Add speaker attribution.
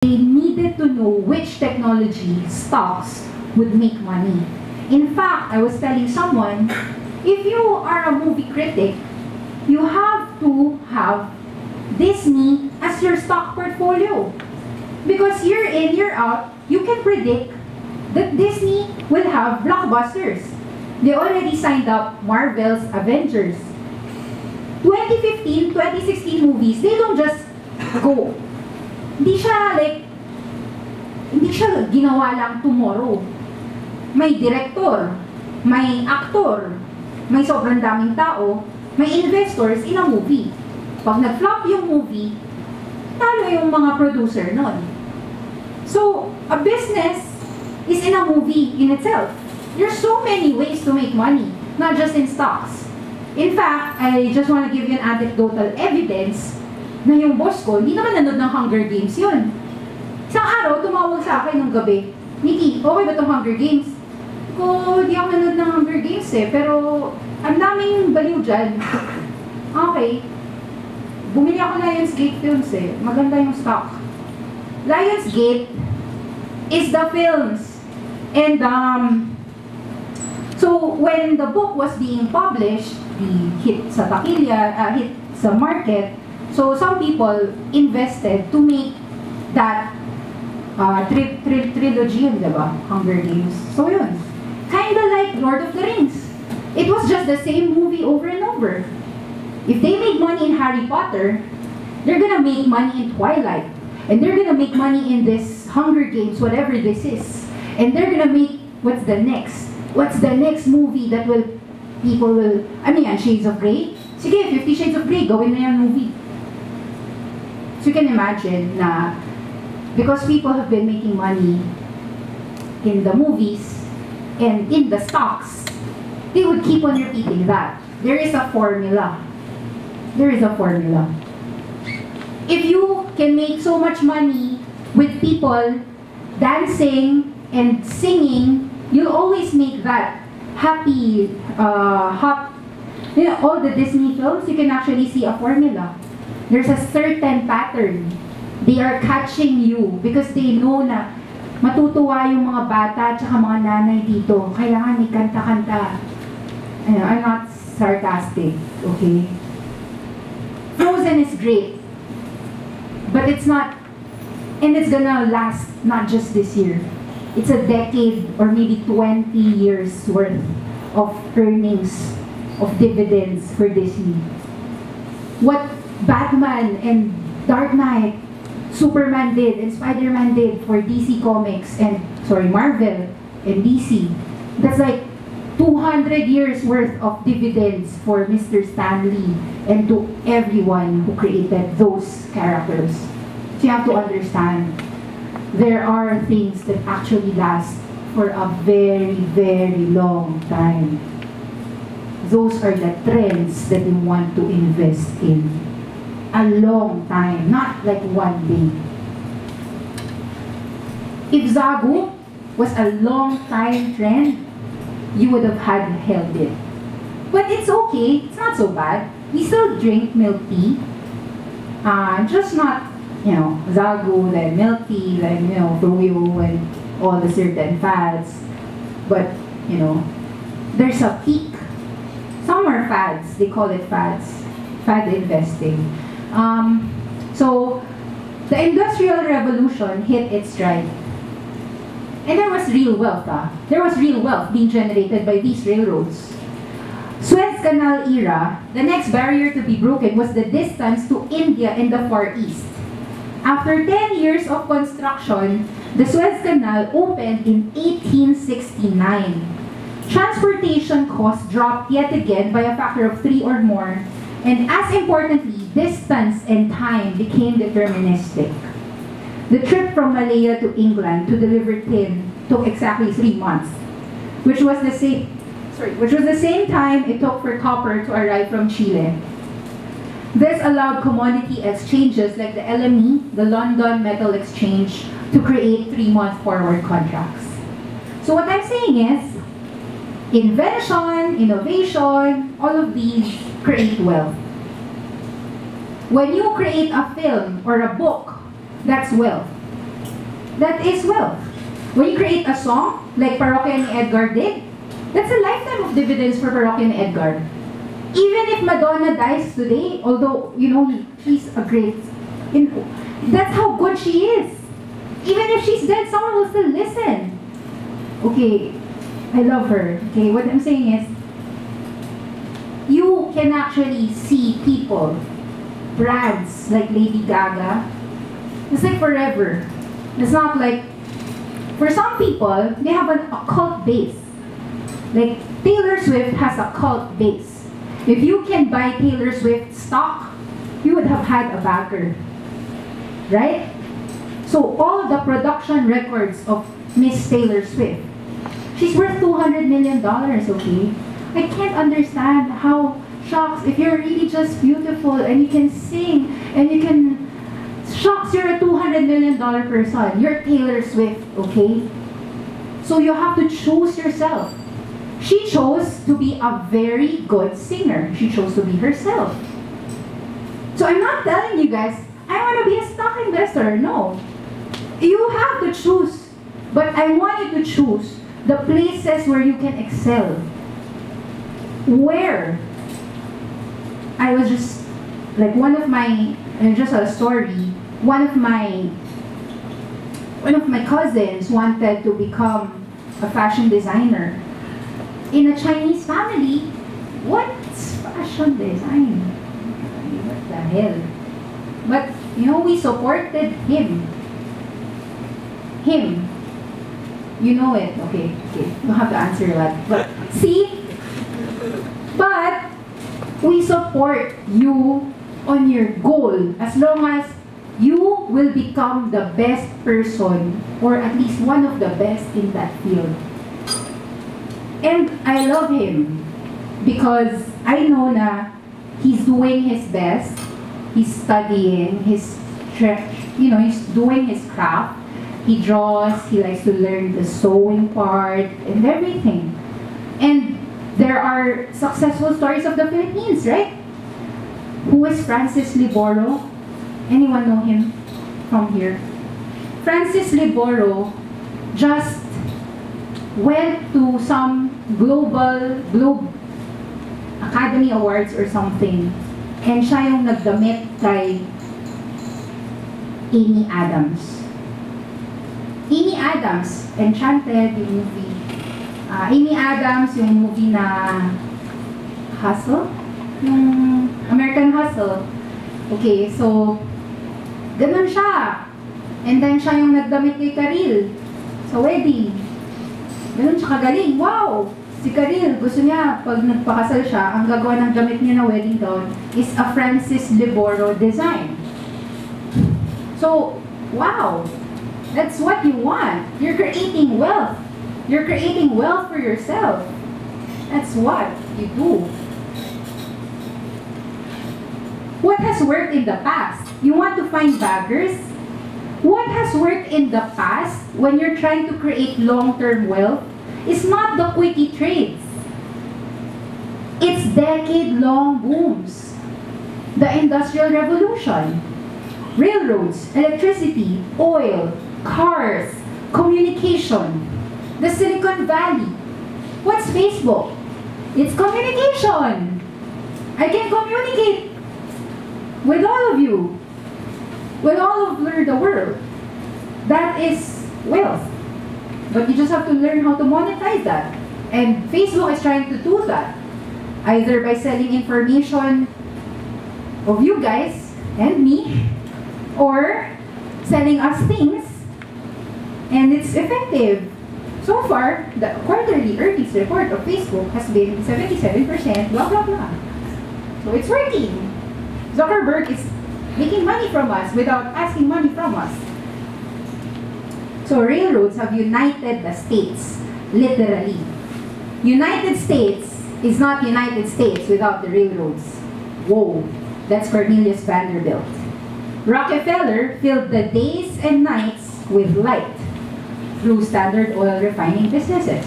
Speaker 1: They needed to know which technology stocks would make money. In fact, I was telling someone, if you are a movie critic, you have to have Disney as your stock portfolio. Because year in, year out, you can predict that Disney will have blockbusters. They already signed up Marvel's Avengers. 2015, 2016 movies, they don't just go. Hindi siya ginawa lang tomorrow. May director, may actor, may sobrang daming tao, may investors in a movie. Pag nag-flop yung movie, talo yung mga producer nun. So, a business is in a movie in itself. There's so many ways to make money, not just in stocks. In fact, I just want to give you an anecdotal evidence na yung boss ko, hindi naman nanood ng Hunger Games yun. Isang araw, tumawag sa akin nung gabi, Nikki, okay ba itong Hunger Games? Ko, di ako nanood ng Hunger Games pero ang daming baliw dyan. Okay. Bumili ako Lionsgate Films maganda yung stock. Lionsgate is the films. And, so when the book was being published, hit sa takilya, hit sa market, so some people invested to make that trilogy yun, diba? Hunger Games. So yun. Kinda like Lord of the Rings. It was just the same movie over and over. If they make money in Harry Potter, they're gonna make money in Twilight. And they're gonna make money in this Hunger Games, whatever this is. And they're gonna make, what's the next? What's the next movie that people will, Shades of Grey? Sige, 50 Shades of Grey, gawin na yan movie. So you can imagine na, because people have been making money in the movies and in the stocks, they would keep on repeating that. There is a formula. There is a formula. If you can make so much money with people dancing and singing, you'll always make that happy, all the Disney films, you can actually see a formula. There's a certain pattern. They are catching you because they know na matutuwa yung mga bata at mga nanay dito. Kailangan may kanta-kanta. I'm not sarcastic, okay? Frozen is great. But it's not, and it's gonna last not just this year. It's a decade or maybe 20 years worth of earnings, of dividends for Disney. What Batman and Dark Knight, Superman did and Spider-Man did for DC Comics and, Marvel and DC. That's like 200 years worth of dividends for Mr. Stan Lee and to everyone who created those characters. So you have to understand, there are things that actually last for a very, very long time. Those are the trends that you want to invest in. A long time, not like one day. If Zagu was a long time trend, you would have held it. But it's okay, it's not so bad. We still drink milk tea. Just not, Zagu, then milk tea, then, Froyo and all the certain fads. But, there's a peak. Some are fads, they call it fads. Fad investing. So, the Industrial Revolution hit its stride. And there was real wealth. There was real wealth being generated by these railroads. Suez Canal era, the next barrier to be broken was the distance to India and the Far East. After 10 years of construction, the Suez Canal opened in 1869. Transportation costs dropped yet again by a factor of 3 or more, and as importantly, distance and time became deterministic. The trip from Malaya to England to deliver tin took exactly 3 months, which was the same time it took for copper to arrive from Chile. This allowed commodity exchanges like the LME, the London Metal Exchange, to create 3-month forward contracts. So what I'm saying is, invention, innovation, all of these create wealth. When you create a film or a book, that's wealth. That is wealth. When you create a song, like Parokya ni Edgar did, that's a lifetime of dividends for Parokya ni Edgar. Even if Madonna dies today, although, you know, she's a great, you know, that's how good she is. Even if she's dead, someone will still listen. Okay, I love her. Okay, what I'm saying is, you can actually see people, brands like Lady Gaga, it's like forever. It's not like, for some people, they have an occult base. Like Taylor Swift has a cult base. If you can buy Taylor Swift stock, you would have had a backer. Right? So all the production records of Miss Taylor Swift, she's worth $200 million, okay? I can't understand how, shucks, if you're really just beautiful and you can sing and you can, shucks, you're a $200 million person. You're Taylor Swift, okay? So you have to choose yourself. She chose to be a very good singer. She chose to be herself. So I'm not telling you guys, I want to be a stock investor. No. You have to choose. But I want you to choose the places where you can excel. Where? I was just, like one of my, just a story, one of my cousins wanted to become a fashion designer. In a Chinese family, what's fashion design? What the hell? But, you know, we supported him. Him. You know it. Okay. Don't have to answer that. But, see? But, we support you on your goal as long as you will become the best person or at least one of the best in that field. And I love him because I know na he's doing his best. He's studying, he's doing his craft. He draws, he likes to learn the sewing part and everything. And there are successful stories of the Philippines, right? Who is Francis Liboro? Anyone know him from here? Francis Liboro just went to some Globe Academy Awards or something. And siya yung nagdamit kay Amy Adams. Amy Adams, Enchanted, yung movie. Amy Adams, yung movie na Hustle? Yung American Hustle. Okay, so, ganun siya. And then siya yung nagdamit kay Karil sa wedding. Ganun siya kagaling. Wow! Si Karil, gusto niya, pag nagpakasal siya, ang gagawa ng damit niya na wedding gown is a Francis Liboro design. So, wow! That's what you want. You're creating wealth. You're creating wealth for yourself. That's what you do. What has worked in the past? You want to find baggers? What has worked in the past when you're trying to create long-term wealth is not the quickie trades. It's decade-long booms. The Industrial Revolution, railroads, electricity, oil, cars, communication, the Silicon Valley. What's Facebook? It's communication. I can communicate with all of you, with all over the world. That is wealth. But you just have to learn how to monetize that. And Facebook is trying to do that. Either by selling information of you guys and me, or selling us things, and it's effective. So far, the quarterly earnings report of Facebook has been 77%, blah, blah, blah. So it's working. Zuckerberg is making money from us without asking money from us. So railroads have united the states, literally. United States is not United States without the railroads. Whoa, that's Cornelius Vanderbilt. Rockefeller filled the days and nights with light through Standard Oil refining businesses.